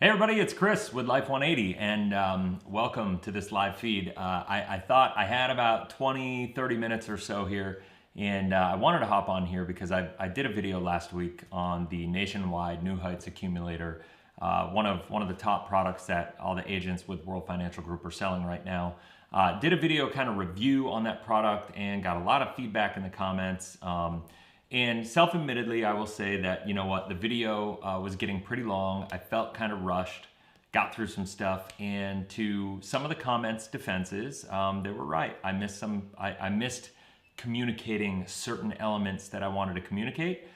Hey everybody, it's Chris with Life 180 and welcome to this live feed. I thought I had about 20-30 minutes or so here and I wanted to hop on here because I did a video last week on the nationwide New Heights Accumulator, one of the top products that all the agents with World Financial Group are selling right now. Did a video kind of review on that product and got a lot of feedback in the comments. And self-admittedly, I will say that, you know what, the video was getting pretty long. I felt kind of rushed, got through some stuff, and to some of the comments' defenses, they were right. I missed communicating certain elements that I wanted to communicate.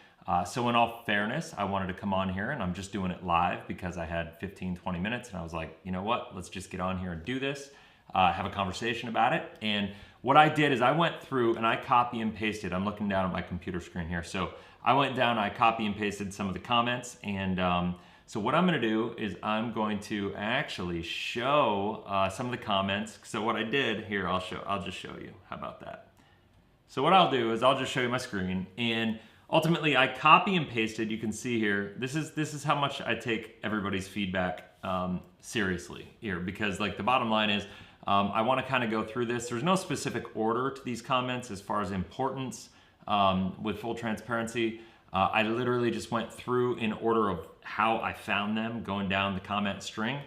So in all fairness, I wanted to come on here, and I'm just doing it live because I had 15-20 minutes, and I was like, you know what, let's just get on here and do this, have a conversation about it. And what I did is I went through and I copy and pasted. I'm looking down at my computer screen here. So I went down, I copy and pasted some of the comments. And so what I'm gonna do is I'm going to actually show some of the comments. So what I did here, I'll just show you. How about that? So what I'll do is I'll just show you my screen. And ultimately I copy and pasted. You can see here, this is how much I take everybody's feedback seriously here, because like the bottom line is, I want to kind of go through this. There's no specific order to these comments as far as importance. With full transparency, I literally just went through in order of how I found them, going down the comment string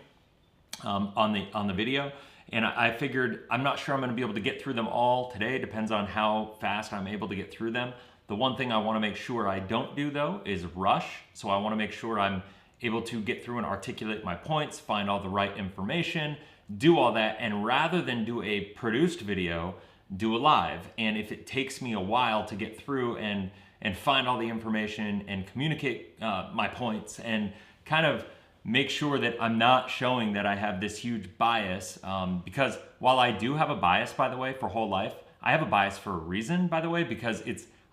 on the video. And I figured I'm not sure I'm going to be able to get through them all today. Depends on how fast I'm able to get through them. The one thing I want to make sure I don't do though is rush. So I want to make sure I'm able to get through and articulate my points, find all the right information, do all that, and rather than do a produced video, do a live. And if it takes me a while to get through and find all the information and communicate my points and kind of make sure that I'm not showing that I have this huge bias, because while I do have a bias, by the way, for whole life, I have a bias for a reason, by the way, because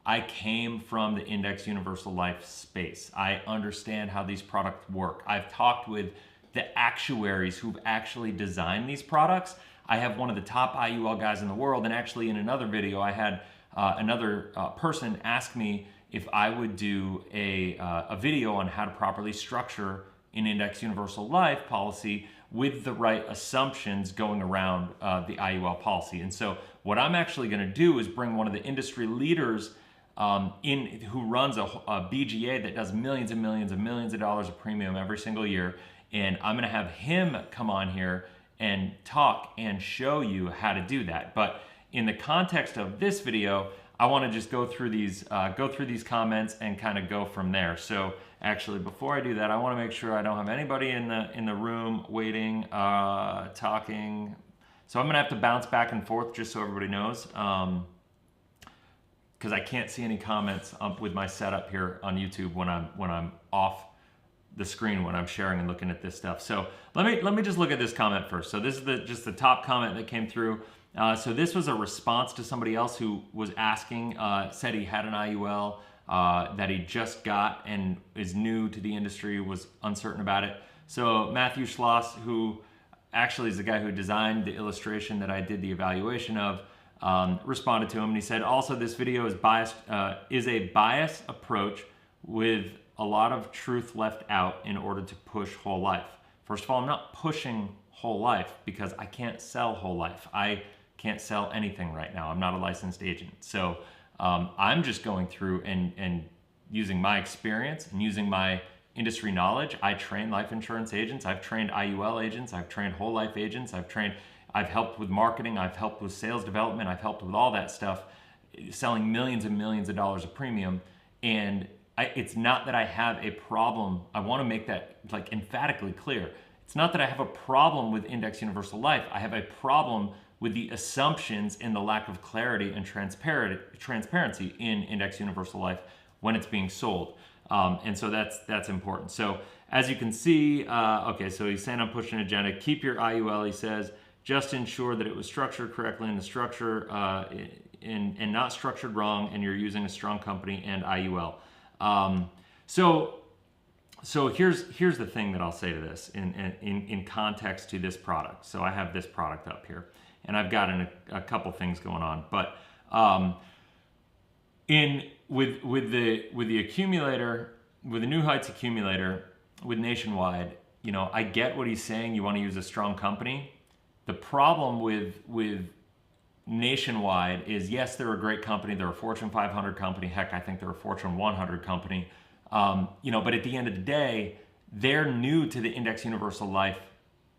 I came from the Index Universal Life space. I understand how these products work. I've talked with the actuaries who've actually designed these products. I have one of the top IUL guys in the world, and actually in another video, I had another person ask me if I would do a video on how to properly structure an Index Universal Life policy with the right assumptions going around the IUL policy. And so what I'm actually gonna do is bring one of the industry leaders who runs a BGA that does millions and millions and millions of dollars of premium every single year. And I'm gonna have him come on here and talk and show you how to do that. But in the context of this video, I wanna just go through these comments and kind of go from there. So actually, before I do that, I wanna make sure I don't have anybody in the room waiting, talking. So I'm gonna have to bounce back and forth just so everybody knows, because I can't see any comments with my setup here on YouTube when I'm off the screen when I'm sharing and looking at this stuff. So let me just look at this comment first. So this is just the top comment that came through. So this was a response to somebody else who was asking, said he had an IUL that he just got and is new to the industry, was uncertain about it. So Matthew Schloss, who actually is the guy who designed the illustration that I did the evaluation of, responded to him, and he said, also this video is a biased approach with a lot of truth left out in order to push whole life. First of all, I'm not pushing whole life because I can't sell whole life. I can't sell anything right now. I'm not a licensed agent. So I'm just going through and using my experience and using my industry knowledge. I train life insurance agents. I've trained IUL agents. I've trained whole life agents. I've helped with marketing. I've helped with sales development. I've helped with all that stuff, selling millions and millions of dollars of premium. And it's not that I have a problem. I want to make that like emphatically clear. It's not that I have a problem with Index Universal Life. I have a problem with the assumptions and the lack of clarity and transparency in Index Universal Life when it's being sold. And so that's important. So as you can see, okay, so he's saying I'm pushing an agenda. Keep your IUL, he says, just ensure that it was structured correctly in the structure and not structured wrong, and you're using a strong company and IUL. So here's the thing that I'll say to this in context to this product. So I have this product up here, and I've got a couple things going on. But with the accumulator, with the New Heights accumulator, with Nationwide, I get what he's saying. You want to use a strong company. The problem with Nationwide is, yes, they're a great company. They're a Fortune 500 company. Heck, I think they're a Fortune 100 company. But at the end of the day, they're new to the Index Universal Life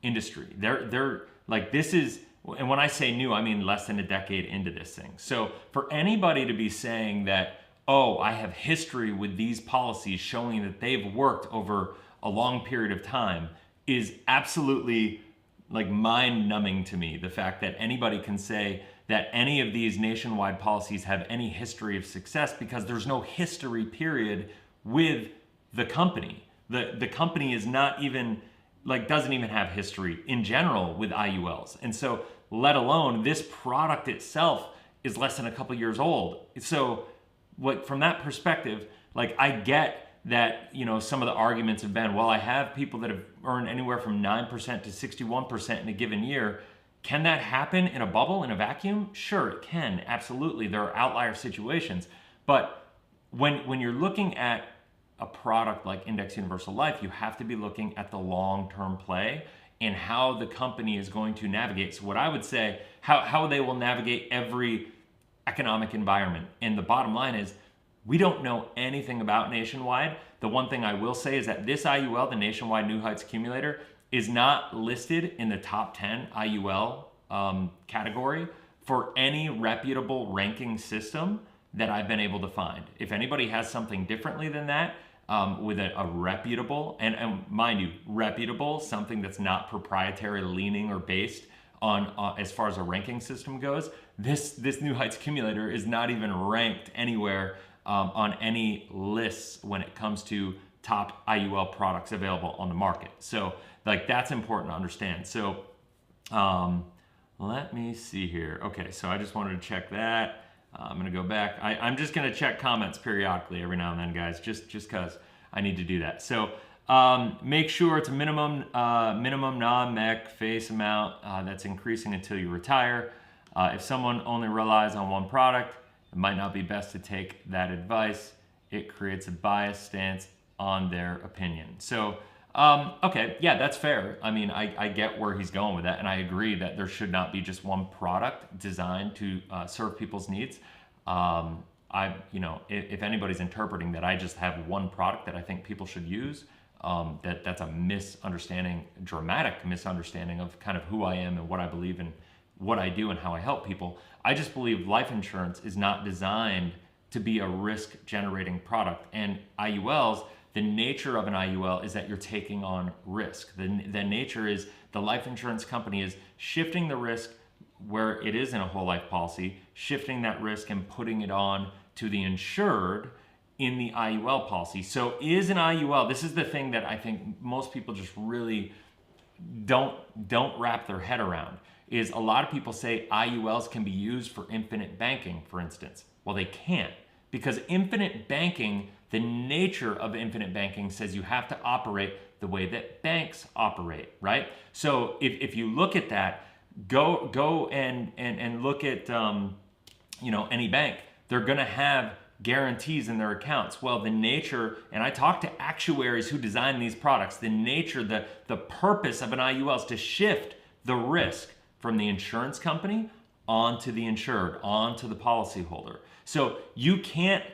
industry. They're like, this is, and when I say new, I mean less than a decade into this thing. So for anybody to be saying that, oh, I have history with these policies showing that they've worked over a long period of time is absolutely like mind-numbing to me. The fact that anybody can say that any of these Nationwide policies have any history of success, because there's no history period with the company. The company is not even, like, doesn't even have history in general with IULs. And so, let alone this product itself is less than a couple years old. So from that perspective, like, I get that, some of the arguments have been, well, I have people that have earned anywhere from 9% to 61% in a given year. Can that happen in a bubble, in a vacuum? Sure, it can, absolutely. There are outlier situations. But when you're looking at a product like Index Universal Life, you have to be looking at the long-term play and how the company is going to navigate. So what I would say, how they will navigate every economic environment. And the bottom line is, we don't know anything about Nationwide. The one thing I will say is that this IUL, the Nationwide New Heights Accumulator, is not listed in the top 10 IUL category for any reputable ranking system that I've been able to find. If anybody has something differently than that, with a reputable, and mind you, reputable, something that's not proprietary leaning or based on as far as a ranking system goes, this New Heights Accumulator is not even ranked anywhere on any lists when it comes to top IUL products available on the market. So like, that's important to understand. So let me see here. Okay, so I just wanted to check that. I'm gonna go back. I'm just gonna check comments periodically every now and then, guys, just because I need to do that. So make sure it's a minimum non-MEC face amount that's increasing until you retire. If someone only relies on one product, it might not be best to take that advice. It creates a biased stance on their opinion. So, okay, yeah, that's fair. I mean, I get where he's going with that, and I agree that there should not be just one product designed to serve people's needs. If anybody's interpreting that I just have one product that I think people should use, that's a misunderstanding, dramatic misunderstanding of kind of who I am and what I believe in, what I do and how I help people. I just believe life insurance is not designed to be a risk generating product, and IULs, the nature of an IUL is that you're taking on risk. The nature is the life insurance company is shifting the risk where it is in a whole life policy, shifting that risk and putting it on to the insured in the IUL policy. So is an IUL, this is the thing that I think most people just really don't wrap their head around, is a lot of people say IULs can be used for infinite banking, for instance. Well, they can't, because infinite banking, the nature of infinite banking says you have to operate the way that banks operate, right? So if you look at that, go and look at any bank. They're gonna have guarantees in their accounts. Well, the nature, and I talk to actuaries who design these products, the nature, the purpose of an IUL is to shift the risk from the insurance company onto the insured, onto the policyholder. So you can't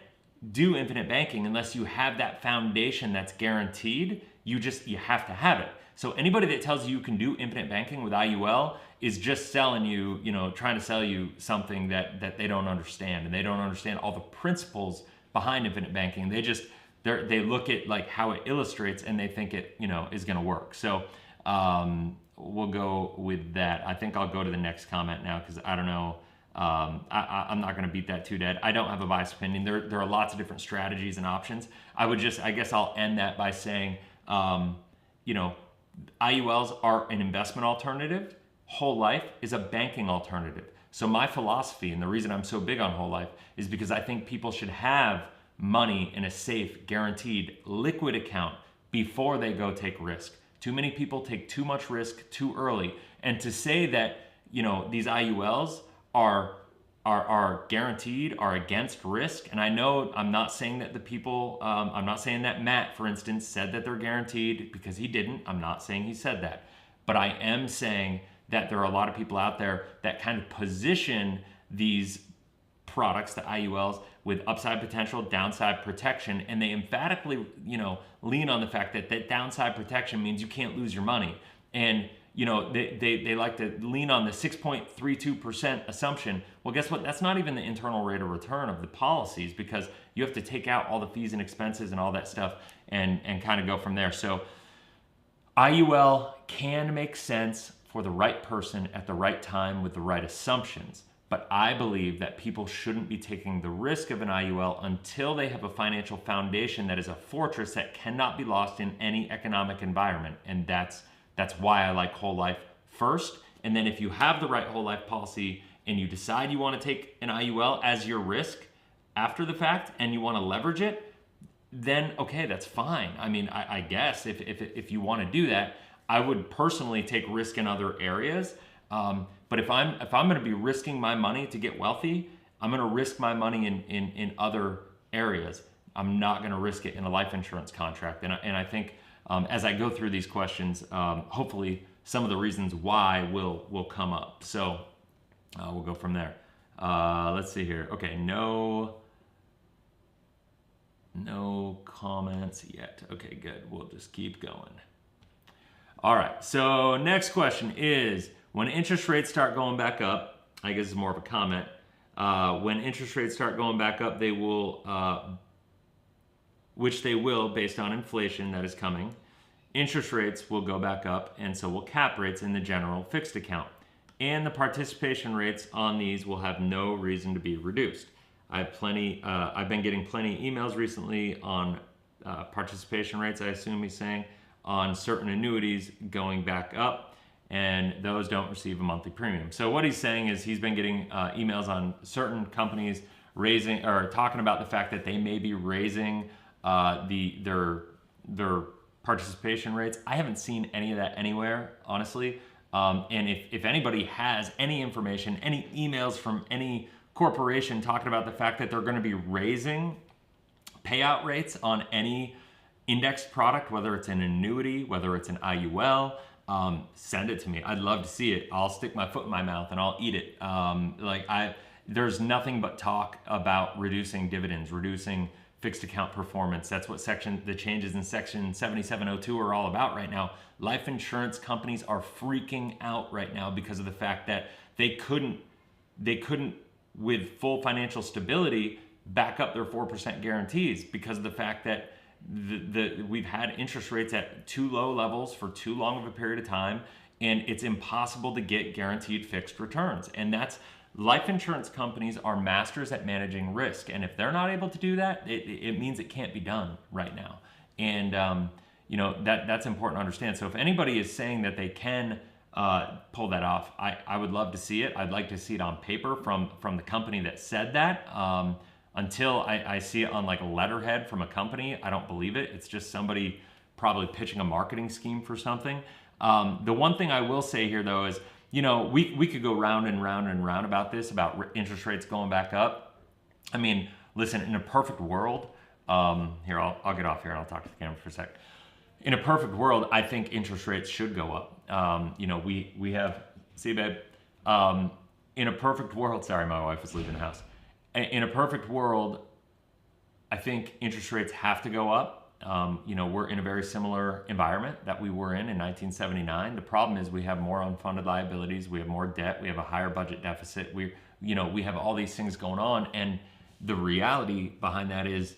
do infinite banking unless you have that foundation that's guaranteed. You have to have it. So anybody that tells you can do infinite banking with IUL is just selling you, trying to sell you something that they don't understand, and they don't understand all the principles behind infinite banking. They look at like how it illustrates, and they think it, is going to work. So we'll go with that. I think I'll go to the next comment now, because I don't know. I'm not going to beat that too dead. I don't have a biased opinion. There are lots of different strategies and options. I guess I'll end that by saying, IULs are an investment alternative. Whole life is a banking alternative. So my philosophy, and the reason I'm so big on whole life, is because I think people should have money in a safe, guaranteed, liquid account before they go take risk. Too many people take too much risk too early. And to say that, these IULs are are guaranteed, are against risk. And I know I'm not saying that the people, I'm not saying that Matt, for instance, said that they're guaranteed, because he didn't. I'm not saying he said that. But I am saying that there are a lot of people out there that kind of position these products, the IULs, with upside potential, downside protection, and they emphatically, lean on the fact that that downside protection means you can't lose your money. And they like to lean on the 6.32% assumption. Well, guess what? That's not even the internal rate of return of the policies, because you have to take out all the fees and expenses and all that stuff and kind of go from there. So IUL can make sense for the right person at the right time with the right assumptions. But I believe that people shouldn't be taking the risk of an IUL until they have a financial foundation that is a fortress that cannot be lost in any economic environment. And that's why I like whole life first. And then if you have the right whole life policy and you decide you want to take an IUL as your risk after the fact and you want to leverage it, then okay, that's fine. I mean, I guess if you want to do that, I would personally take risk in other areas. But if I'm going to be risking my money to get wealthy, I'm going to risk my money in other areas. I'm not going to risk it in a life insurance contract. And I think as I go through these questions, hopefully some of the reasons why will come up. So we'll go from there. Let's see here. Okay, no comments yet. Okay, good. We'll just keep going. All right, so next question is, when interest rates start going back up, I guess it's more of a comment, when interest rates start going back up, they will, which they will based on inflation that is coming, interest rates will go back up, and so will cap rates in the general fixed account. And the participation rates on these will have no reason to be reduced. I've been getting plenty of emails recently on participation rates, I assume he's saying, on certain annuities going back up, and those don't receive a monthly premium. So what he's saying is he's been getting emails on certain companies raising or talking about the fact that they may be raising their participation rates. I haven't seen any of that anywhere, honestly. And if anybody has any information, any emails from any corporation talking about the fact that they're going to be raising payout rates on any indexed product, whether it's an annuity, whether it's an IUL, send it to me. I'd love to see it. I'll stick my foot in my mouth and I'll eat it. There's nothing but talk about reducing dividends, reducing fixed account performance. That's what the changes in section 7702 are all about right now. Life insurance companies are freaking out right now because of the fact that they couldn't with full financial stability back up their 4% guarantees because of the fact that we've had interest rates at too low levels for too long of a period of time, and it's impossible to get guaranteed fixed returns. And life insurance companies are masters at managing risk, and if they're not able to do that, it means it can't be done right now. And that's important to understand. So if anybody is saying that they can pull that off, I would love to see it. I'd like to see it on paper from the company that said that. Until I see it on like a letterhead from a company, I don't believe it. It's just somebody probably pitching a marketing scheme for something. The one thing I will say here though is, we could go round and round and round about this, about interest rates going back up. I mean, listen, in a perfect world, here, I'll get off here and I'll talk to the camera for a sec. In a perfect world, I think interest rates should go up. We have, see babe, in a perfect world, sorry, my wife is leaving the house. In a perfect world, I think interest rates have to go up. We're in a very similar environment that we were in 1979. The problem is we have more unfunded liabilities, we have more debt, we have a higher budget deficit. We have all these things going on, and the reality behind that is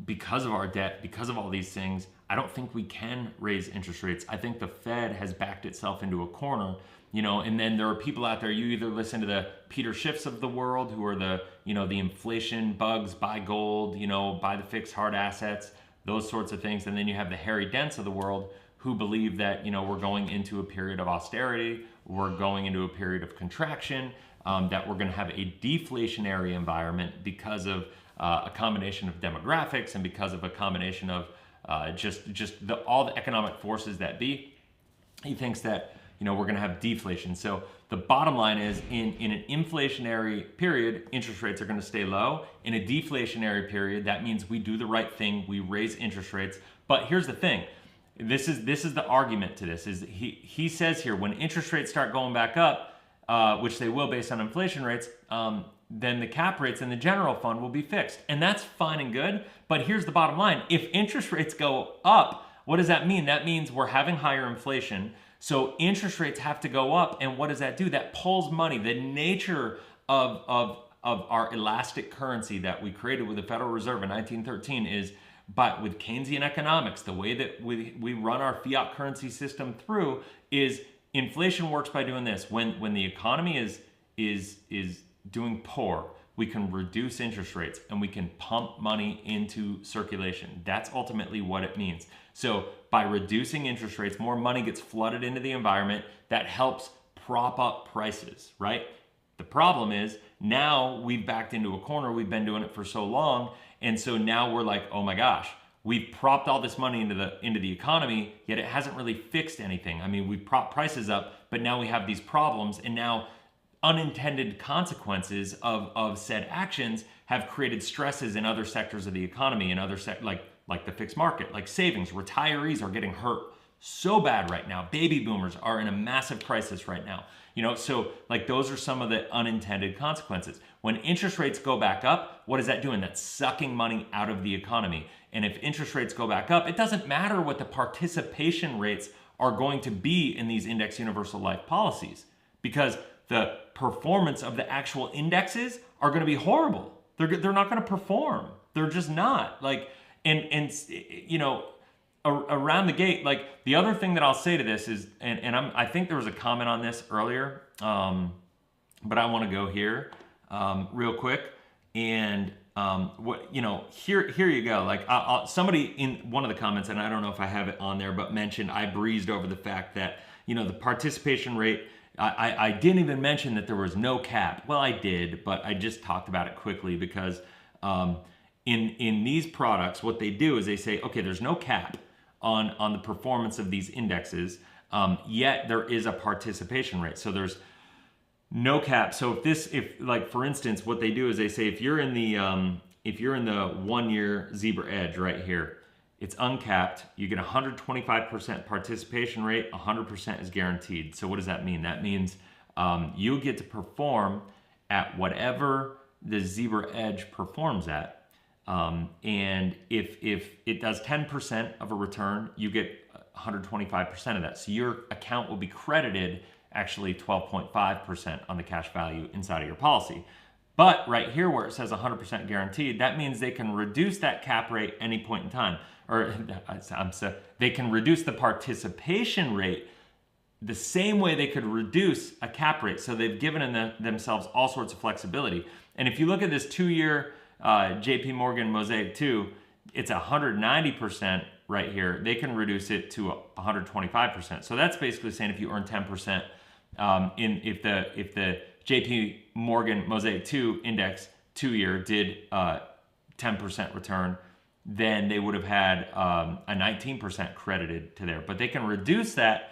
because of our debt, because of all these things, I don't think we can raise interest rates. I think the Fed has backed itself into a corner. And then there are people out there, you either listen to the Peter Schiffs of the world, who are the inflation bugs, buy gold, buy the fixed hard assets, those sorts of things. And then you have the Harry Dents of the world who believe that, we're going into a period of austerity, we're going into a period of contraction, that we're going to have a deflationary environment because of a combination of demographics and because of a combination of all the economic forces that be. He thinks that we're going to have deflation. So the bottom line is in an inflationary period, interest rates are going to stay low. In a deflationary period, that means we do the right thing. We raise interest rates. But here's the thing. This is the argument to this. Is he says here, when interest rates start going back up, which they will based on inflation rates, then the cap rates in the general fund will be fixed. And that's fine and good. But here's the bottom line. If interest rates go up, what does that mean? That means we're having higher inflation. So interest rates have to go up. And what does that do? That pulls money. The nature of our elastic currency that we created with the Federal Reserve in 1913 is, but with Keynesian economics, the way that we run our fiat currency system through is inflation works by doing this. When the economy is doing poor, we can reduce interest rates and we can pump money into circulation. That's ultimately what it means. So by reducing interest rates, more money gets flooded into the environment. That helps prop up prices, right? The problem is now we've backed into a corner. We've been doing it for so long. And so now we're like, oh my gosh, we've propped all this money into the economy, yet it hasn't really fixed anything. I mean, we've propped prices up, but now we have these problems, and now unintended consequences of said actions have created stresses in other sectors of the economy, and other like the fixed market, like savings. Retirees are getting hurt so bad right now. Baby boomers are in a massive crisis right now. So like those are some of the unintended consequences. When interest rates go back up, what is that doing? That's sucking money out of the economy. And if interest rates go back up, it doesn't matter what the participation rates are going to be in these index universal life policies, because the performance of the actual indexes are going to be horrible. They're not going to perform. They're just not. Like, and around the gate, like the other thing that I'll say to this is, I think there was a comment on this earlier, but I want to go here real quick. And here you go. Like somebody in one of the comments, and I don't know if I have it on there, but mentioned I breezed over the fact that the participation rate. I didn't even mention that there was no cap. Well, I did, but I just talked about it quickly because in these products, what they do is they say, okay, there's no cap on the performance of these indexes, yet there is a participation rate. So there's no cap. So if like for instance, what they do is they say if you're in the 1 year zebra edge right here, it's uncapped. You get 125% participation rate. 100% is guaranteed. So what does that mean? That means you get to perform at whatever the zebra edge performs at. And if it does 10% of a return, you get 125% of that. So your account will be credited actually 12.5% on the cash value inside of your policy. But right here where it says 100% guaranteed, that means they can reduce that cap rate any point in time. Or they can reduce the participation rate the same way they could reduce a cap rate. So they've given themselves all sorts of flexibility. And if you look at this 2-year JP Morgan Mosaic 2, it's 190% right here. They can reduce it to 125%. So that's basically saying if you earn 10%, if the JP Morgan Mosaic 2 index 2-year did 10% return, then they would have had a 19% credited to there. But they can reduce that,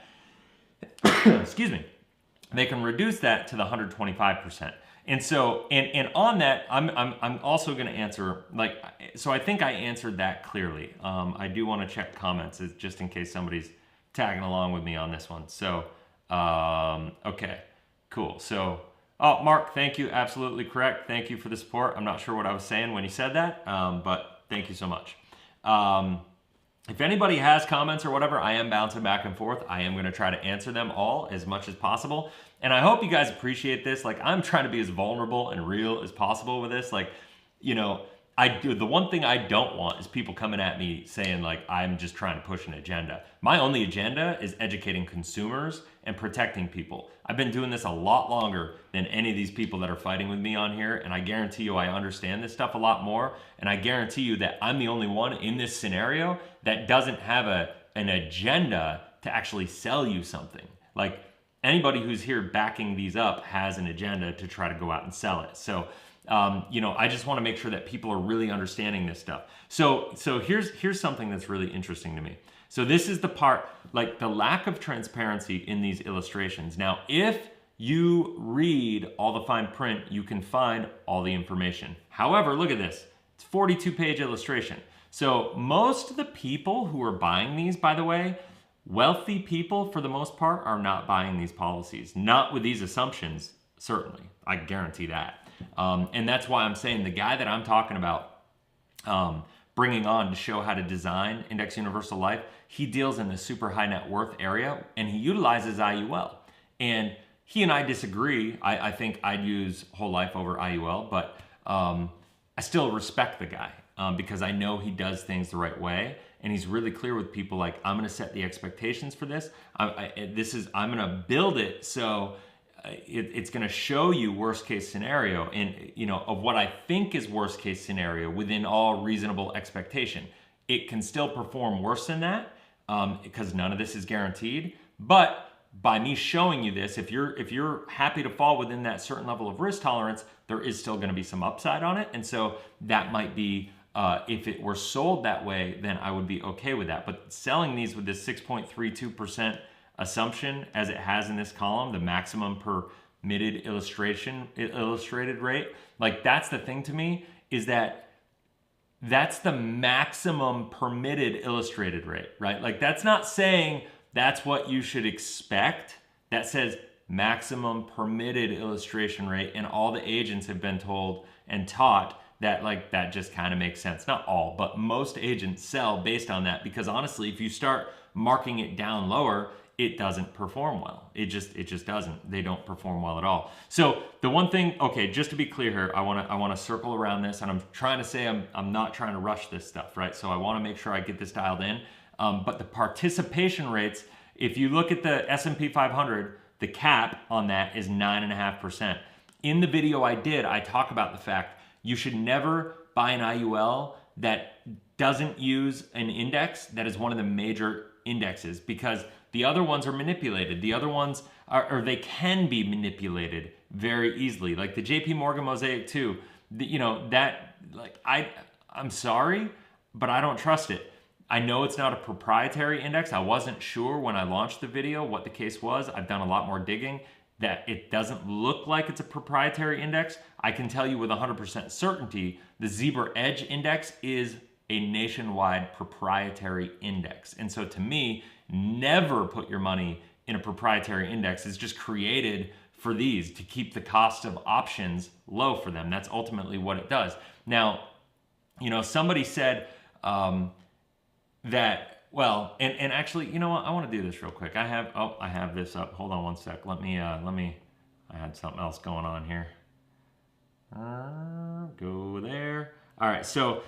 excuse me, they can reduce that to the 125%. And so, and on that, I'm also going to answer, so I think I answered that clearly. I do want to check comments just in case somebody's tagging along with me on this one. So, okay, cool. So, oh, Mark, thank you. Absolutely correct. Thank you for the support. I'm not sure what I was saying when you said that, but thank you so much. If anybody has comments or whatever, I am bouncing back and forth. I am going to try to answer them all as much as possible. And I hope you guys appreciate this. Like, I'm trying to be as vulnerable and real as possible with this. Like, the one thing I don't want is people coming at me saying like, I'm just trying to push an agenda. My only agenda is educating consumers and protecting people. I've been doing this a lot longer than any of these people that are fighting with me on here. And I guarantee you I understand this stuff a lot more. And I guarantee you that I'm the only one in this scenario that doesn't have an agenda to actually sell you something. Like, anybody who's here backing these up has an agenda to try to go out and sell it. So I just want to make sure that people are really understanding this stuff. So here's something that's really interesting to me. So this is the part, like the lack of transparency in these illustrations. Now, if you read all the fine print, you can find all the information. However, look at this. It's a 42-page illustration. So most of the people who are buying these, by the way, wealthy people for the most part are not buying these policies. Not with these assumptions, certainly. I guarantee that. And that's why I'm saying the guy that I'm talking about bringing on to show how to design Index Universal Life, he deals in the super high net worth area and he utilizes IUL. And he and I disagree. I think I'd use whole life over IUL, but I still respect the guy because I know he does things the right way. And he's really clear with people like, I'm going to set the expectations for this. I'm going to build it so it's going to show you worst case scenario and of what I think is worst case scenario within all reasonable expectation. It can still perform worse than that because none of this is guaranteed. But by me showing you this, if you're happy to fall within that certain level of risk tolerance, there is still going to be some upside on it. And so that might be, if it were sold that way, then I would be okay with that. But selling these with this 6.32% assumption as it has in this column, the maximum permitted illustrated rate, like that's the thing to me, is that that's the maximum permitted illustrated rate, right? Like that's not saying that's what you should expect. That says maximum permitted illustration rate, and all the agents have been told and taught that like that just kind of makes sense. Not all, but most agents sell based on that because honestly, if you start marking it down lower, it doesn't perform well. It just doesn't. They don't perform well at all. So the one thing, okay, just to be clear here, I want to circle around this, and I'm trying to say I'm not trying to rush this stuff, right? So I want to make sure I get this dialed in. But the participation rates, if you look at the S&P 500, the cap on that is 9.5%. In the video I did, I talk about the fact you should never buy an IUL that doesn't use an index that is one of the major indexes because the other ones are manipulated. The other ones or they can be manipulated very easily. Like the JP Morgan Mosaic 2, I'm sorry, but I don't trust it. I know it's not a proprietary index. I wasn't sure when I launched the video what the case was. I've done a lot more digging. That it doesn't look like it's a proprietary index. I can tell you with 100% certainty, the Zebra Edge Index is a nationwide proprietary index. And so to me, never put your money in a proprietary index. It's just created for these to keep the cost of options low for them. That's ultimately what it does. Now, somebody said that, well, and actually, you know what? I want to do this real quick. I have this up. Hold on one sec. I had something else going on here. Go there. All right. So,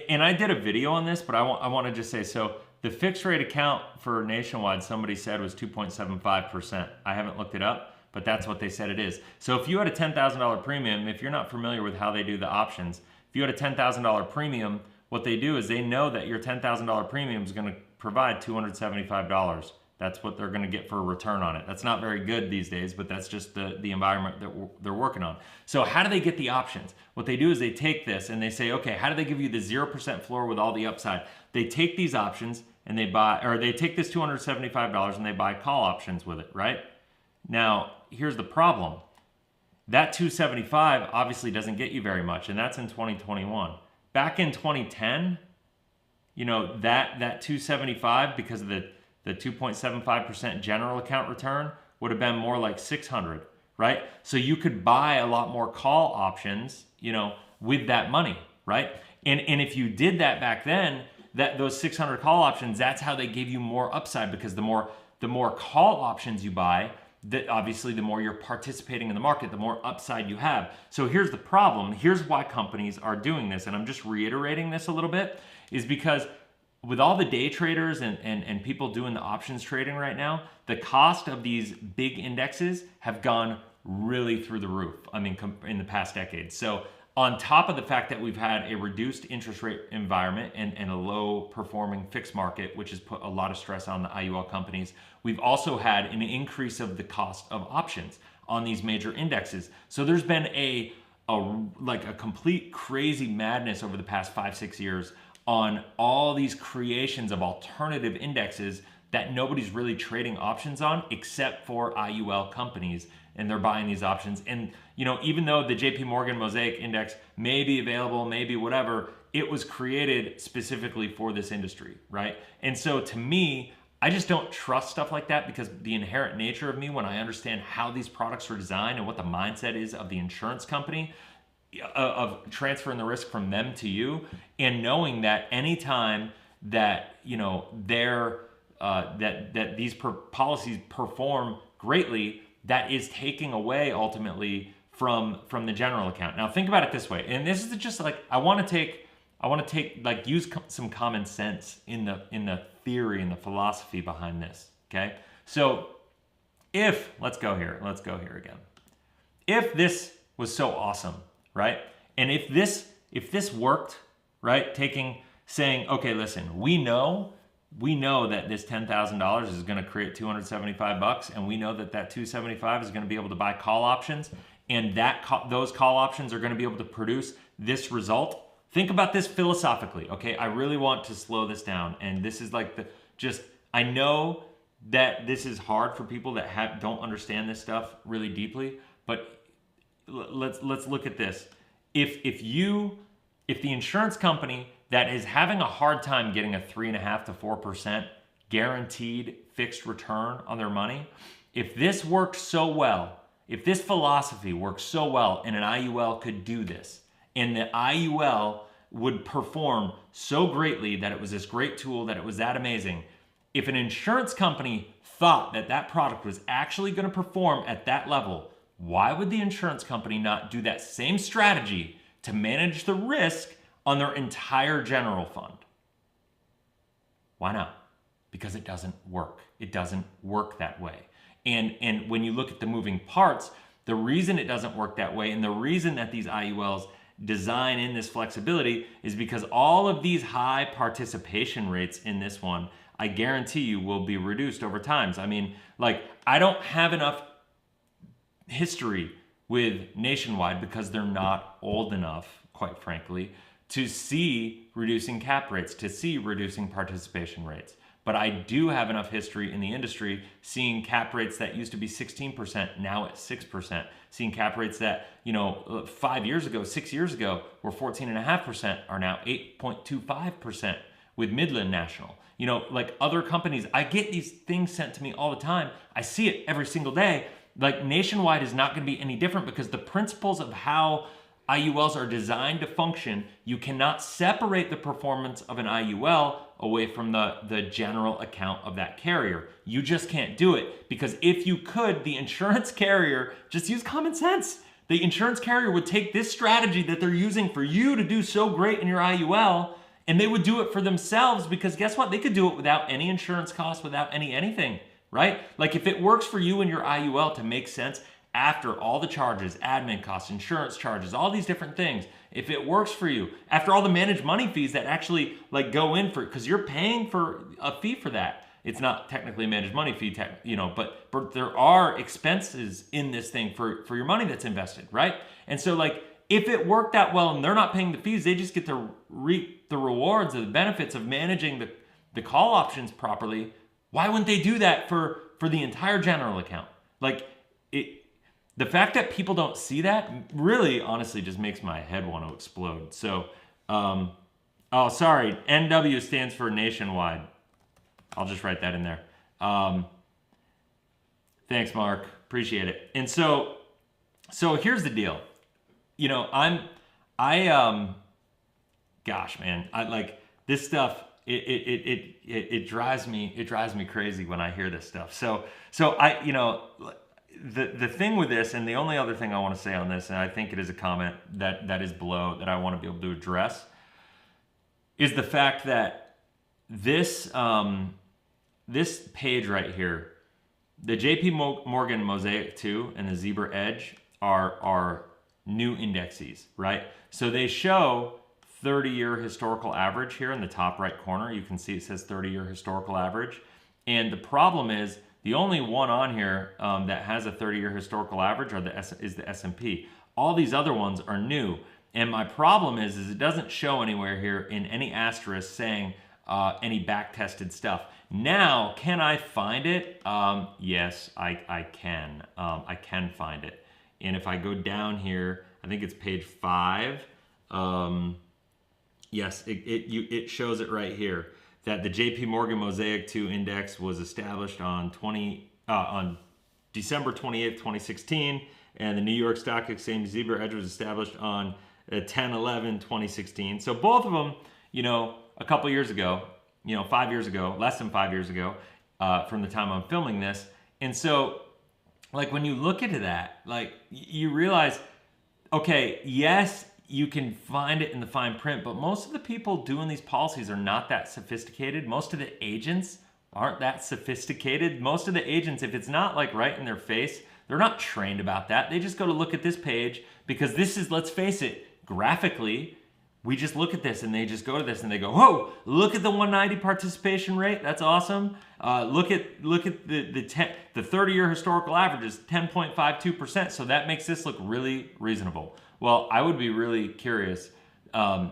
and I did a video on this, but I want to just say, so the fixed rate account for Nationwide, somebody said was 2.75%. I haven't looked it up, but that's what they said it is. So if you had a $10,000 premium, if you're not familiar with how they do the options, if you had a $10,000 premium, what they do is they know that your $10,000 premium is going to provide $275. That's what they're going to get for a return on it. That's not very good these days, but that's just the environment that they're working on. So how do they get the options? What they do is they take this and they say, okay, how do they give you the 0% floor with all the upside? They take these options and they take this $275 and they buy call options with it, right? Now, here's the problem. That $275 obviously doesn't get you very much, and that's in 2021. Back in 2010, that $275 because of the 2.75% general account return would have been more like $600, right? So you could buy a lot more call options, with that money, right? And if you did that back then, those 600 call options, that's how they gave you more upside because the more call options you buy, obviously the more you're participating in the market, the more upside you have. So here's the problem. Here's why companies are doing this, and I'm just reiterating this a little bit, is because with all the day traders and people doing the options trading right now, the cost of these big indexes have gone really through the roof, in the past decade. So on top of the fact that we've had a reduced interest rate environment and a low performing fixed market, which has put a lot of stress on the IUL companies, we've also had an increase of the cost of options on these major indexes. So there's been a like a complete crazy madness over the past 5-6 years on all these creations of alternative indexes that nobody's really trading options on except for IUL companies, and they're buying these options. And you know, even though the JP Morgan Mosaic Index may be available, maybe whatever, it was created specifically for this industry, right? And so to me, I just don't trust stuff like that, because the inherent nature of me, when I understand how these products are designed and what the mindset is of the insurance company, of transferring the risk from them to you, and knowing that anytime that, you know, that these policies perform greatly, that is taking away ultimately from the general account. Now think about it this way, and this is just like, I want to take like use some common sense in the theory and the philosophy behind this. Okay, so if let's go here again. If this was so awesome, right? And if this worked, right? Saying, okay, listen, we know that this $10,000 is going to create $275, and we know that $275 is going to be able to buy call options, and those call options are going to be able to produce this result. Think about this philosophically, okay? I really want to slow this down, and this is like I know that this is hard for people that don't understand this stuff really deeply, but let's look at this. If the insurance company that is having a hard time getting a 3.5% to 4% guaranteed fixed return on their money, if this works so well, if this philosophy works so well, and an IUL could do this, and the IUL would perform so greatly that it was this great tool, that it was that amazing, if an insurance company thought that that product was actually going to perform at that level, why would the insurance company not do that same strategy to manage the risk on their entire general fund? Why not? Because it doesn't work. It doesn't work that way. And when you look at the moving parts, the reason it doesn't work that way, and the reason that these IULs design in this flexibility, is because all of these high participation rates in this one, I guarantee you, will be reduced over time. I mean, like, I don't have enough history with Nationwide, because they're not old enough, quite frankly, to see reducing cap rates, to see reducing participation rates. But I do have enough history in the industry seeing cap rates that used to be 16%, now at 6%. Seeing cap rates that, 5 years ago, 6 years ago, were 14.5%, are now 8.25% with Midland National. Like other companies, I get these things sent to me all the time. I see it every single day. Like Nationwide is not going to be any different, because the principles of how IULs are designed to function, you cannot separate the performance of an IUL away from the general account of that carrier. You just can't do it, because if you could, the insurance carrier, just use common sense. The insurance carrier would take this strategy that they're using for you to do so great in your IUL, and they would do it for themselves, because guess what? They could do it without any insurance costs, without anything, right? Like if it works for you in your IUL to make sense, after all the charges, admin costs, insurance charges, all these different things, if it works for you, after all the managed money fees that actually like go in for, because you're paying for a fee for that. It's not technically a managed money fee, but there are expenses in this thing for your money that's invested, right? And so like, if it worked that well and they're not paying the fees, they just get to reap the rewards or the benefits of managing the call options properly. Why wouldn't they do that for the entire general account? Like the fact that people don't see that really, honestly, just makes my head want to explode. So, oh, sorry, NW stands for Nationwide. I'll just write that in there. Thanks, Mark. Appreciate it. And so here's the deal. Gosh, man, I like this stuff. It drives me crazy when I hear this stuff. So the thing with this, and the only other thing I want to say on this, and I think it is a comment that is below that I want to be able to address, is the fact that this this page right here, the JP Morgan Mosaic 2 and the Zebra Edge are new indexes, right? So they show 30-year historical average here in the top right corner. You can see it says 30-year historical average. And the problem is the only one on here that has a 30-year historical average is the S&P. All these other ones are new. And my problem is it doesn't show anywhere here in any asterisk saying any back-tested stuff. Now, can I find it? Yes, I can. I can find it. And if I go down here, I think it's page 5. Yes, it shows it right here that the JP Morgan Mosaic 2 Index was established on December 28th, 2016, and the New York Stock Exchange Zebra Edge was established on 10/11/2016. So both of them, a couple years ago, 5 years ago, less than 5 years ago, from the time I'm filming this. And so, like, when you look into that, like, you realize, okay, yes, you can find it in the fine print, but most of the people doing these policies are not that sophisticated. Most of the agents aren't that sophisticated. Most of the agents, if it's not like right in their face, they're not trained about that. They just go to look at this page because this is, let's face it, graphically, we just look at this and they just go to this and they go, whoa, look at the 190 participation rate. That's awesome. Look at the 30-year historical average is 10.52%. So that makes this look really reasonable. Well, I would be really curious. The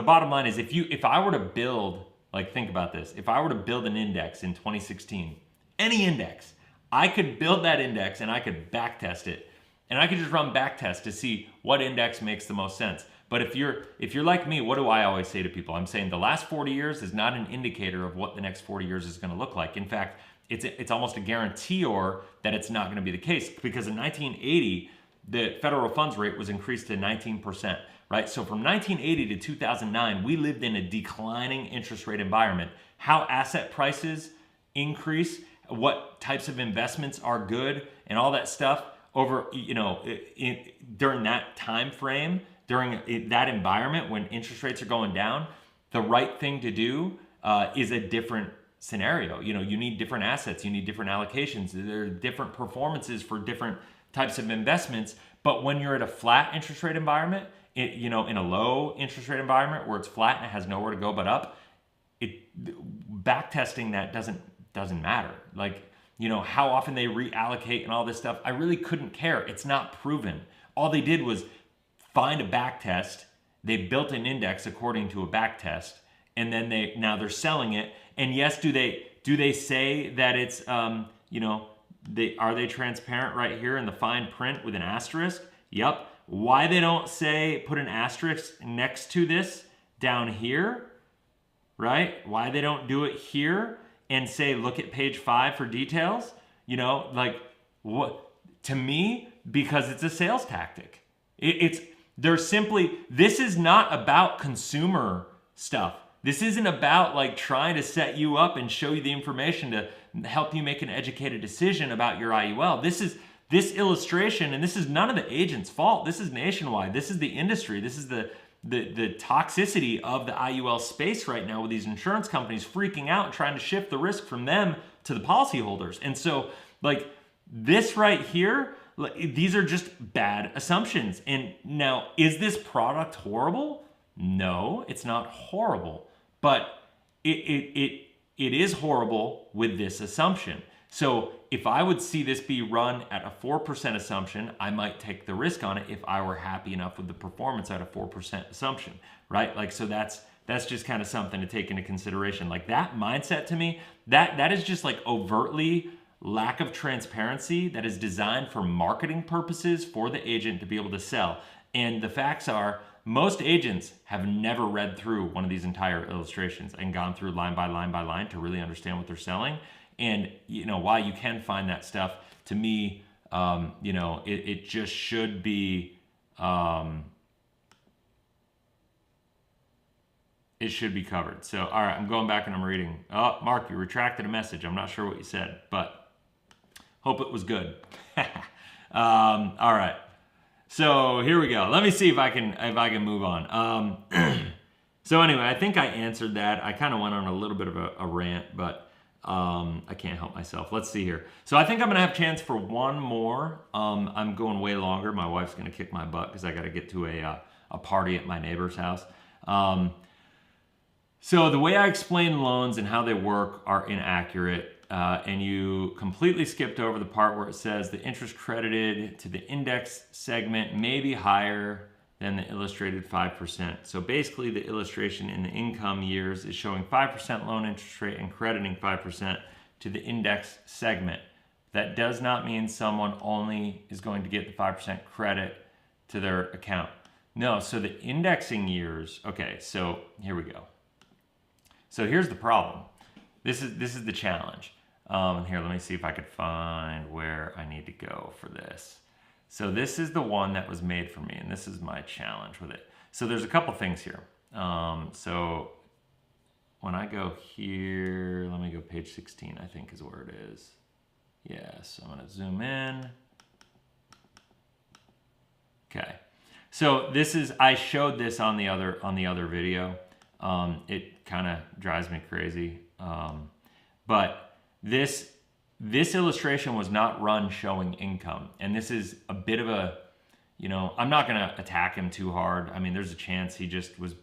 bottom line is if I were to build, like, think about this. If I were to build an index in 2016, any index, I could build that index and I could backtest it. And I could just run backtest to see what index makes the most sense. But if you're like me, what do I always say to people? I'm saying the last 40 years is not an indicator of what the next 40 years is going to look like. In fact, it's almost a guarantee that it's not going to be the case, because in 1980, the federal funds rate was increased to 19%, right? So from 1980 to 2009, we lived in a declining interest rate environment. How asset prices increase, what types of investments are good, and all that stuff over, during that time frame, during that environment when interest rates are going down, the right thing to do is a different scenario. You need different assets, you need different allocations. There are different performances for different types of investments. But when you're at a flat interest rate environment, in a low interest rate environment where it's flat and it has nowhere to go but up, backtesting that doesn't matter. Like, how often they reallocate and all this stuff, I really couldn't care. It's not proven. All they did was find a back test. They built an index according to a back test, and then now they're selling it. And yes, do they say that it's are they transparent right here in the fine print with an asterisk? Yep. Why they don't say put an asterisk next to this down here, right? Why they don't do it here and say look at page 5 for details? What, to me, because it's a sales tactic. This is not about consumer stuff. This isn't about like trying to set you up and show you the information to help you make an educated decision about your IUL. This illustration, and this is none of the agent's fault. This is nationwide. This is the industry. This is the toxicity of the IUL space right now, with these insurance companies freaking out and trying to shift the risk from them to the policyholders. And so, like, this right here, these are just bad assumptions. And now, is this product horrible? No, it's not horrible, but it is horrible with this assumption. So if I would see this be run at a 4% assumption, I might take the risk on it if I were happy enough with the performance at a 4% assumption, right? Like, so that's just kind of something to take into consideration. Like, that mindset, to me, that is just like overtly lack of transparency that is designed for marketing purposes for the agent to be able to sell. And the facts are, most agents have never read through one of these entire illustrations and gone through line by line by line to really understand what they're selling. And, while you can find that stuff, to me, it just should be, it should be covered. So, all right, I'm going back and I'm reading. Oh, Mark, you retracted a message. I'm not sure what you said, but hope it was good. All right. So here we go. Let me see if I can move on. So anyway, I think I answered that. I kind of went on a little bit of a rant, but I can't help myself. Let's see here. So I think I'm gonna have a chance for one more. I'm going way longer. My wife's gonna kick my butt because I got to get to a party at my neighbor's house. So the way I explain loans and how they work are inaccurate. and you completely skipped over the part where it says the interest credited to the index segment may be higher than the illustrated 5%. So basically the illustration in the income years is showing 5% loan interest rate and crediting 5% to the index segment. That does not mean someone only is going to get the 5% credit to their account. No, so the indexing years, okay, so here we go. So here's the problem. This is the challenge. Here, let me see if I could find where I need to go for this. So this is the one that was made for me, and this is my challenge with it. So there's a couple things here. So when I go here, let me go page 16, I think is where it is. Yes, I'm gonna zoom in. Okay, so this is, I showed this on the other video. It kind of drives me crazy. But this illustration was not run showing income. And this is a bit of a, you know, I'm not gonna attack him too hard. I mean, there's a chance he just was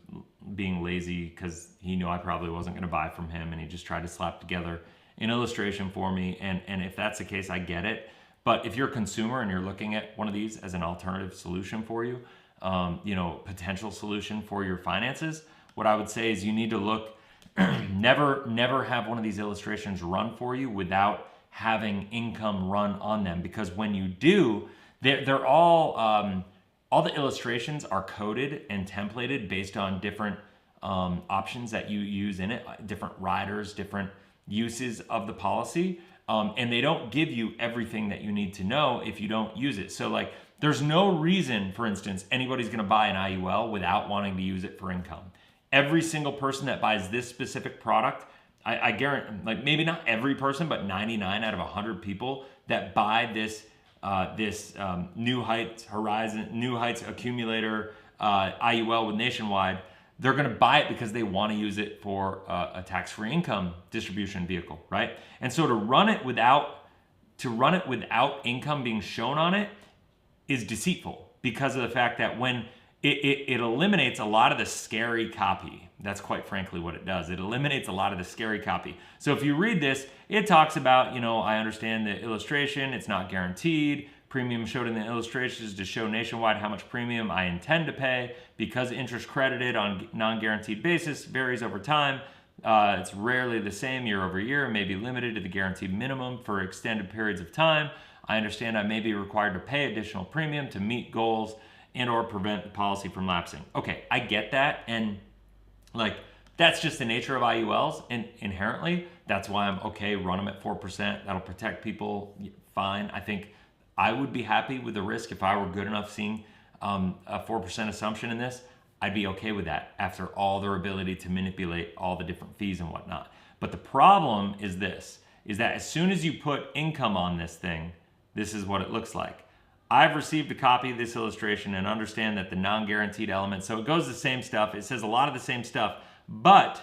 being lazy because he knew I probably wasn't gonna buy from him, and he just tried to slap together an illustration for me. And if that's the case, I get it. But if you're a consumer and you're looking at one of these as an alternative solution for you, you know, potential solution for your finances, what I would say is you need to look, never have one of these illustrations run for you without having income run on them, because when you do, they're all the illustrations are coded and templated based on different options that you use in it, different riders, different uses of the policy, and they don't give you everything that you need to know if you don't use it. So like, there's no reason, for instance, anybody's gonna buy an IUL without wanting to use it for income. Every single person that buys this specific product, I guarantee, like maybe not every person, but 99 out of 100 people that buy this New Heights Accumulator IUL with Nationwide, they're going to buy it because they want to use it for a tax-free income distribution vehicle, right? And so to run it without income being shown on it is deceitful, because of the fact that when it eliminates a lot of the scary copy. That's quite frankly what it does. It eliminates a lot of the scary copy. So if you read this, it talks about, you know, I understand the illustration, it's not guaranteed. Premium showed in the illustrations to show Nationwide how much premium I intend to pay, because interest credited on non-guaranteed basis varies over time. It's rarely the same year over year and may be limited to the guaranteed minimum for extended periods of time. I understand I may be required to pay additional premium to meet goals and or prevent the policy from lapsing. Okay, I get that, and like, that's just the nature of IULs, and inherently, that's why I'm okay, run them at 4%. That'll protect people, fine. I think I would be happy with the risk if I were good enough seeing a 4% assumption in this. I'd be okay with that after all their ability to manipulate all the different fees and whatnot. But the problem is this, is that as soon as you put income on this thing, this is what it looks like. I've received a copy of this illustration and understand that the non-guaranteed element, so it goes the same stuff, it says a lot of the same stuff, but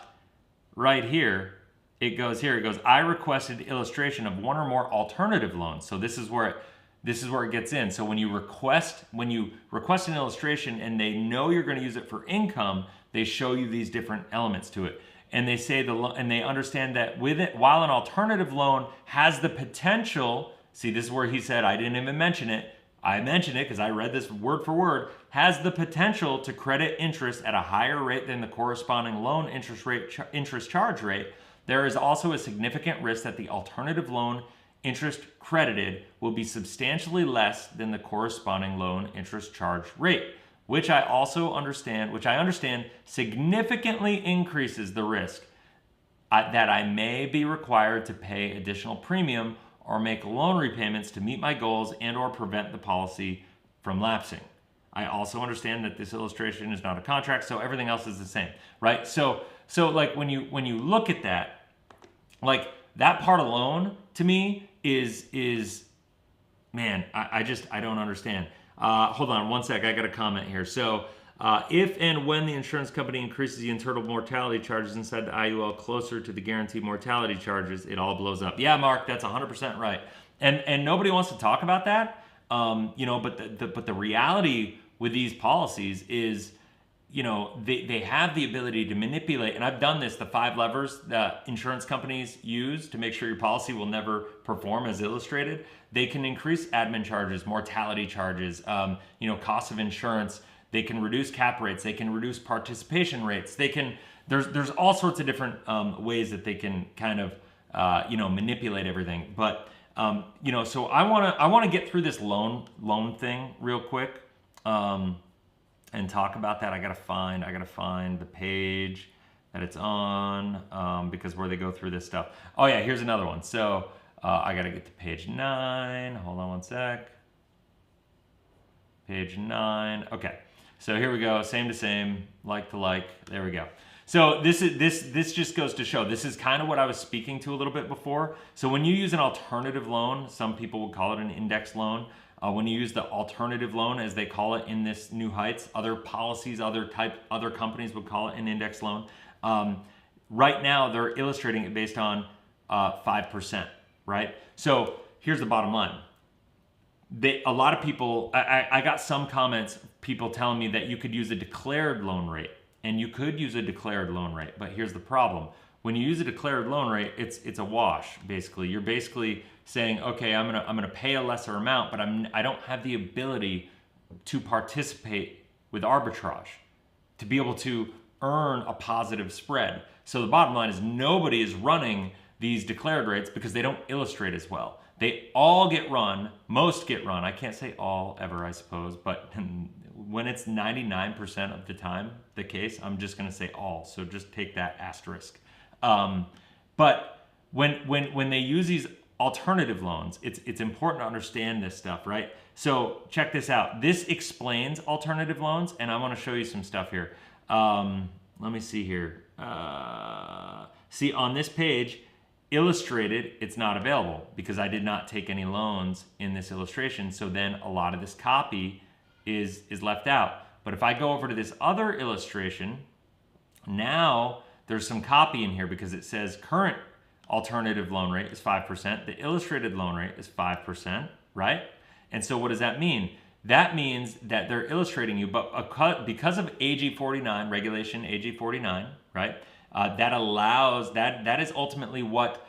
right here, it goes, I requested illustration of one or more alternative loans. So this is where it gets in. So when you request an illustration and they know you're going to use it for income, they show you these different elements to it. And they say and they understand that with it, while an alternative loan has the potential, see, this is where he said, I didn't even mention it. I mentioned it because I read this word for word, has the potential to credit interest at a higher rate than the corresponding loan interest charge rate. There is also a significant risk that the alternative loan interest credited will be substantially less than the corresponding loan interest charge rate, which I understand significantly increases the risk that I may be required to pay additional premium or make loan repayments to meet my goals and or prevent the policy from lapsing. I also understand that this illustration is not a contract, so everything else is the same, right? So like when you look at that, like that part alone to me is man, I don't understand. Hold on one sec, I got a comment here. So if and when the insurance company increases the internal mortality charges inside the IUL closer to the guaranteed mortality charges, it all blows up. Yeah, Mark, that's 100% right. And nobody wants to talk about that. You know, but the reality with these policies is, you know, they have the ability to manipulate, and I've done this, the 5 levers that insurance companies use to make sure your policy will never perform as illustrated. They can increase admin charges, mortality charges, you know, cost of insurance. They can reduce cap rates. They can reduce participation rates. They can, there's all sorts of different ways that they can kind of, you know, manipulate everything. But, you know, so I want to get through this loan thing real quick. And talk about that. I gotta find the page that it's on, because where they go through this stuff. Oh yeah, here's another one. So I gotta get to page 9. Hold on one sec. Page 9. Okay, so here we go. Same to same, like to like. There we go. So this just goes to show, this is kind of what I was speaking to a little bit before. So when you use an alternative loan, some people would call it an index loan. When you use the alternative loan, as they call it in this New Heights, other policies, other companies would call it an index loan. Right now, they're illustrating it based on 5%, right? So here's the bottom line. A lot of people, I got some comments, people telling me that you could use a declared loan rate, and you could use a declared loan rate, but here's the problem. When you use a declared loan rate, it's a wash, basically. You're basically saying, okay, I'm gonna pay a lesser amount, but I don't have the ability to participate with arbitrage, to be able to earn a positive spread. So the bottom line is nobody is running these declared rates because they don't illustrate as well. They all get run, most get run. I can't say all ever, I suppose, but when it's 99% of the time the case, I'm just gonna say all. So just take that asterisk. But when they use these alternative loans, it's important to understand this stuff, right? So check this out. This explains alternative loans, and I want to show you some stuff here. Let me see here. See, on this page, illustrated, it's not available because I did not take any loans in this illustration. So then a lot of this copy is left out. But if I go over to this other illustration, now there's some copy in here because it says current alternative loan rate is 5%. The illustrated loan rate is 5%, right? And so what does that mean? That means that they're illustrating you, but because of AG 49, regulation AG 49, right? That allows, that is ultimately what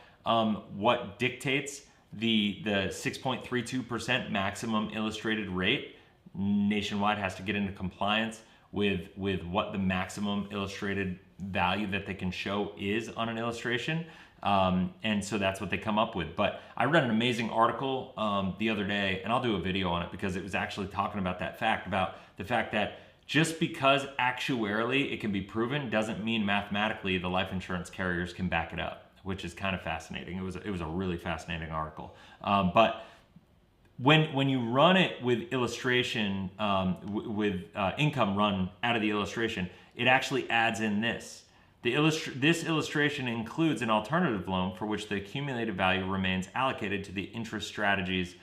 dictates the 6.32% maximum illustrated rate. Nationwide has to get into compliance with what the maximum illustrated value that they can show is on an illustration. And so that's what they come up with. But I read an amazing article the other day, and I'll do a video on it because it was actually talking about that fact, about the fact that just because actuarially it can be proven doesn't mean mathematically the life insurance carriers can back it up, which is kind of fascinating. It was a really fascinating article. But when you run it with illustration, with income run out of the illustration, it actually adds in this. This illustration includes an alternative loan for which the accumulated value remains allocated to the interest strategies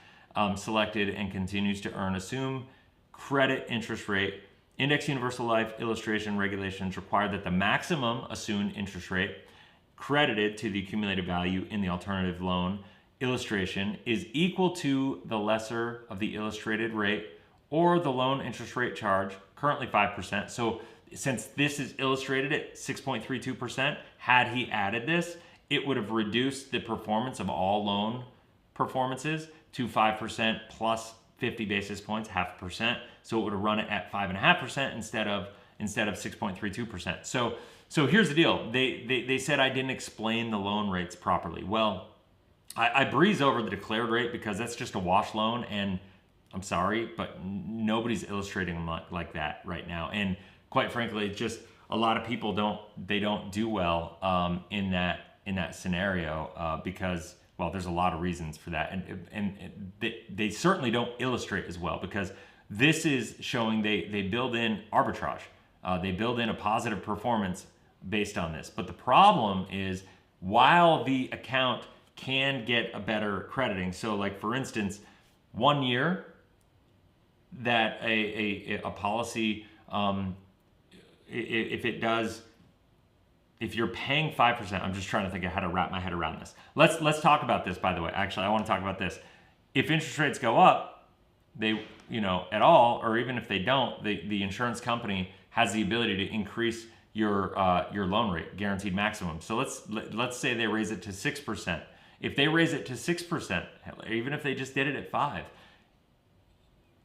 selected and continues to earn assumed credit interest rate. Index Universal Life illustration regulations require that the maximum assumed interest rate credited to the accumulated value in the alternative loan illustration is equal to the lesser of the illustrated rate or the loan interest rate charge, currently 5%. So since this is illustrated at 6.32%, had he added this, it would have reduced the performance of all loan performances to 5% plus 50 basis points, 0.5%. So it would have run it at 5.5% instead of 6.32%. So here's the deal. They said I didn't explain the loan rates properly. Well, I breeze over the declared rate because that's just a wash loan, and I'm sorry, but nobody's illustrating them like that right now. And quite frankly, just a lot of people don't do well in that scenario because, well, there's a lot of reasons for that, and they certainly don't illustrate as well because this is showing they build in arbitrage, they build in a positive performance based on this. But the problem is, while the account can get a better crediting, so like for instance, 1 year that a policy, if you're paying 5%, I'm just trying to think of how to wrap my head around this. Let's talk about this, by the way. Actually, I want to talk about this. If interest rates go up, at all, or even if they don't, the insurance company has the ability to increase your loan rate, guaranteed maximum. So let's say they raise it to 6%. If they raise it to 6%, even if they just did it at 5%,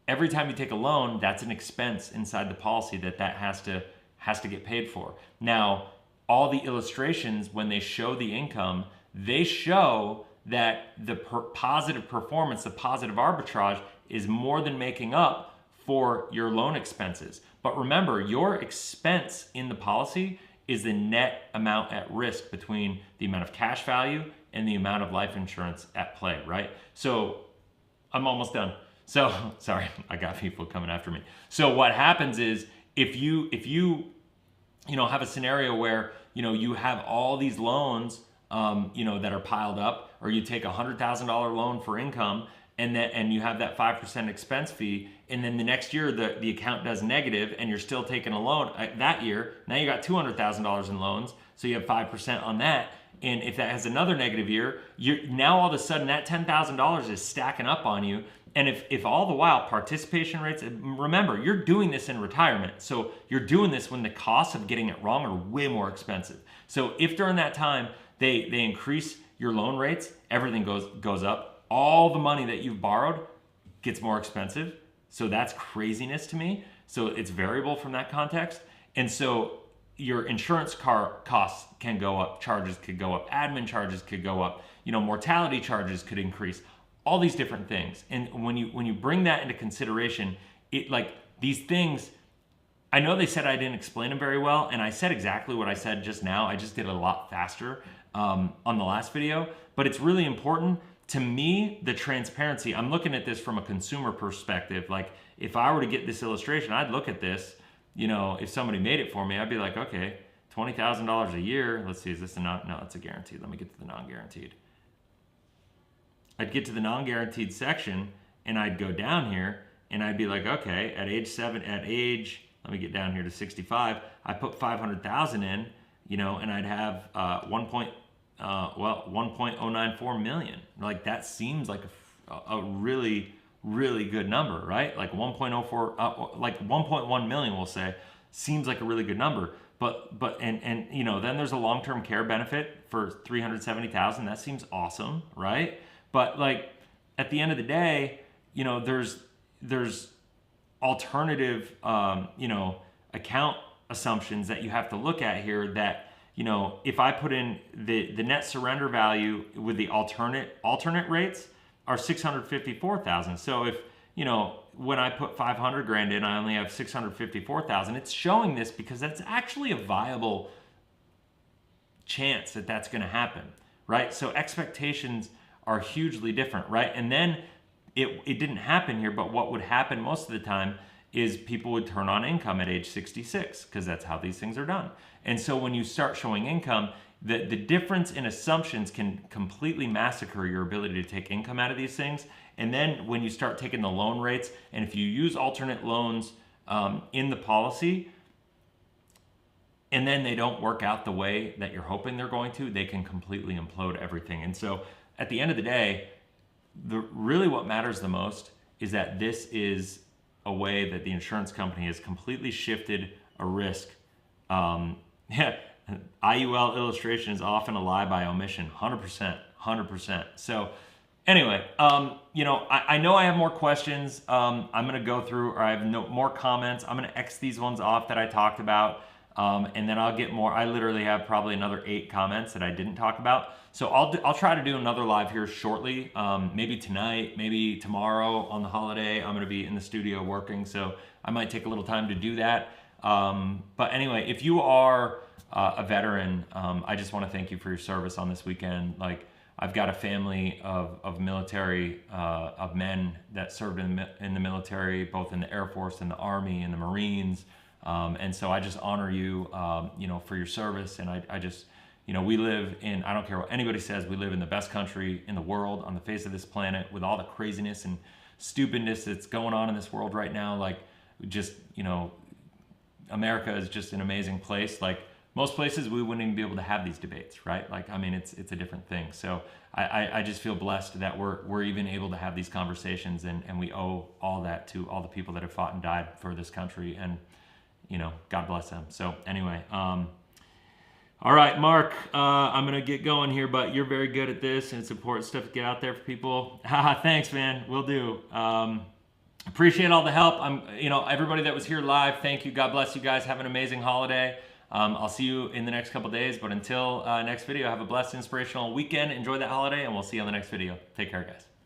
every time you take a loan, that's an expense inside the policy that has to get paid for. Now, all the illustrations, when they show the income, they show that the positive performance, the positive arbitrage is more than making up for your loan expenses. But remember, your expense in the policy is the net amount at risk between the amount of cash value and the amount of life insurance at play, right? So I'm almost done. So, sorry, I got people coming after me. So what happens is if you have a scenario where, you have all these loans, that are piled up, or you take a $100,000 loan for income and you have that 5% expense fee, and then the next year the account does negative and you're still taking a loan that year, now you got $200,000 in loans, so you have 5% on that. And if that has another negative year, now all of a sudden that $10,000 is stacking up on you. And if all the while participation rates, remember, you're doing this in retirement. So you're doing this when the costs of getting it wrong are way more expensive. So if during that time they increase your loan rates, everything goes up. All the money that you've borrowed gets more expensive. So that's craziness to me. So it's variable from that context. And so your insurance costs can go up, charges could go up, admin charges could go up, mortality charges could increase, all these different things. And when you bring that into consideration, these things, I know they said I didn't explain them very well, and I said exactly what I said just now. I just did it a lot faster on the last video, but it's really important. To me, the transparency, I'm looking at this from a consumer perspective. Like, if I were to get this illustration, I'd look at this, if somebody made it for me, I'd be like, okay, $20,000 a year. Let's see, is this no, it's a guaranteed. Let me get to the non-guaranteed. I'd get to the non-guaranteed section and I'd go down here and I'd be like, okay, at age, let me get down here to 65. I put 500,000 in, and I'd have 1.094 million. Like, that seems like a really, really good number, right? Like 1.04, like 1.1 million, we'll say, seems like a really good number. But then there's a long-term care benefit for 370,000. That seems awesome, right? But like, at the end of the day, there's alternative, account assumptions that you have to look at here that, if I put in the net surrender value with the alternate rates are 654,000. So if, when I put 500 grand in, I only have 654,000. It's showing this because that's actually a viable chance that that's going to happen, right? So expectations are hugely different, right? And then it didn't happen here, but what would happen most of the time is people would turn on income at age 66, because that's how these things are done. And so when you start showing income, the difference in assumptions can completely massacre your ability to take income out of these things. And then when you start taking the loan rates, and if you use alternate loans in the policy, and then they don't work out the way that you're hoping they're going to, they can completely implode everything. And so at the end of the day, really what matters the most is that this is a way that the insurance company has completely shifted a risk. IUL illustration is often a lie by omission, 100%. So anyway, I know I have more questions. I'm going to go through, or I have more comments. I'm going to X these ones off that I talked about. And then I'll get more. I literally have probably another 8 comments that I didn't talk about. So I'll try to do another live here shortly. Maybe tonight, maybe tomorrow on the holiday. I'm going to be in the studio working, so I might take a little time to do that. But anyway, if you are a veteran, I just want to thank you for your service on this weekend. Like, I've got a family of military, of men that served in the military, both in the Air Force and the Army and the Marines. And so I just honor you, for your service. And I just, we live in, I don't care what anybody says, we live in the best country in the world on the face of this planet, with all the craziness and stupidness that's going on in this world right now. Like, just, America is just an amazing place. Like, most places we wouldn't even be able to have these debates, right? Like, I mean, it's a different thing. So I just feel blessed that we're even able to have these conversations, and we owe all that to all the people that have fought and died for this country. And you know, God bless them. So anyway, all right, Mark, I'm gonna get going here, but you're very good at this, and it's important stuff to get out there for people. Haha, thanks, man. Will do. Appreciate all the help. You know, everybody that was here live, thank you. God bless you guys. Have an amazing holiday. I'll see you in the next couple days, but until next video, have a blessed, inspirational weekend. Enjoy that holiday, and we'll see you on the next video. Take care, guys.